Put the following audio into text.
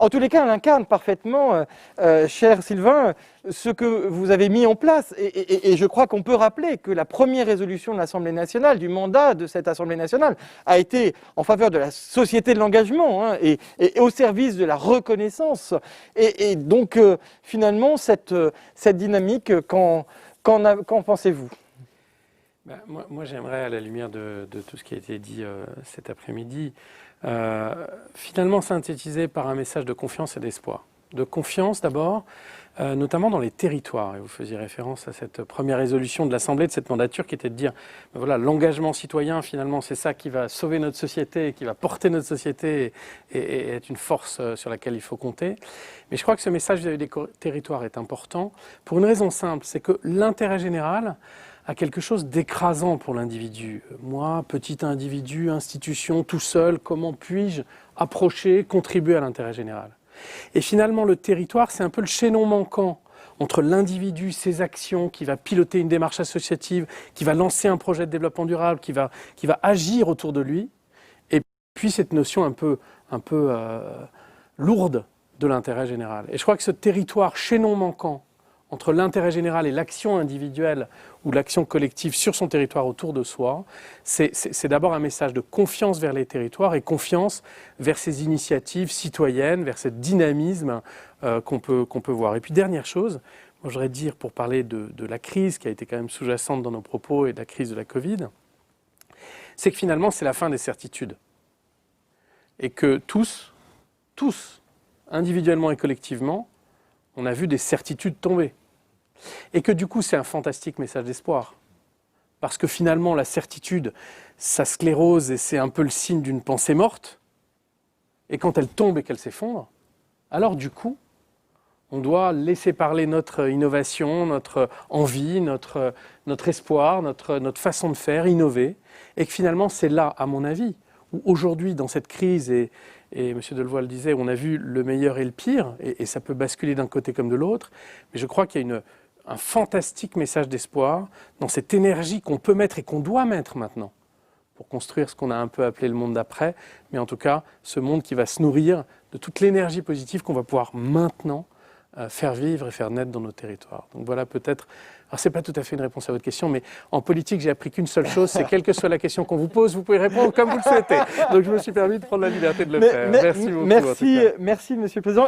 En tous les cas, elle incarne parfaitement, cher Sylvain, ce que vous avez mis en place. Et je crois qu'on peut rappeler que la première résolution de l'Assemblée nationale, du mandat de cette Assemblée nationale, a été en faveur de la société de l'engagement, hein, et au service de la reconnaissance. Et donc, finalement, cette dynamique, qu'en pensez-vous? Moi, j'aimerais, à la lumière de tout ce qui a été dit cet après-midi, finalement synthétiser par un message de confiance et d'espoir. De confiance d'abord, notamment dans les territoires. Et vous faisiez référence à cette première résolution de l'Assemblée de cette mandature qui était de dire, ben voilà, l'engagement citoyen, finalement, c'est ça qui va sauver notre société, qui va porter notre société et être une force sur laquelle il faut compter. Mais je crois que ce message vis-à-vis des territoires est important pour une raison simple, c'est que l'intérêt général à quelque chose d'écrasant pour l'individu. Moi, petit individu, institution, tout seul, comment puis-je approcher, contribuer à l'intérêt général? Et finalement, le territoire, c'est un peu le chaînon manquant entre l'individu, ses actions, qui va piloter une démarche associative, qui va lancer un projet de développement durable, qui va agir autour de lui, et puis cette notion un peu lourde de l'intérêt général. Et je crois que ce territoire chaînon manquant entre l'intérêt général et l'action individuelle ou l'action collective sur son territoire autour de soi, c'est d'abord un message de confiance vers les territoires et confiance vers ces initiatives citoyennes, vers ce dynamisme qu'on peut voir. Et puis dernière chose, moi, je voudrais dire, pour parler de la crise qui a été quand même sous-jacente dans nos propos et de la crise de la Covid, c'est que finalement c'est la fin des certitudes. Et que tous, individuellement et collectivement, on a vu des certitudes tomber. Et que du coup, c'est un fantastique message d'espoir. Parce que finalement, la certitude, ça sclérose et c'est un peu le signe d'une pensée morte. Et quand elle tombe et qu'elle s'effondre, alors du coup, on doit laisser parler notre innovation, notre envie, notre espoir, notre façon de faire, innover. Et que finalement, c'est là, à mon avis, où aujourd'hui, dans cette crise, et M. Delevoye le disait, on a vu le meilleur et le pire, et ça peut basculer d'un côté comme de l'autre, mais je crois qu'il y a un fantastique message d'espoir dans cette énergie qu'on peut mettre et qu'on doit mettre maintenant pour construire ce qu'on a un peu appelé le monde d'après, mais en tout cas, ce monde qui va se nourrir de toute l'énergie positive qu'on va pouvoir maintenant faire vivre et faire naître dans nos territoires. Donc voilà peut-être, alors c'est pas tout à fait une réponse à votre question, mais en politique j'ai appris qu'une seule chose, c'est quelle que soit la question qu'on vous pose, vous pouvez répondre comme vous le souhaitez. Donc je me suis permis de prendre la liberté de le faire. Merci beaucoup. Merci Monsieur le Président.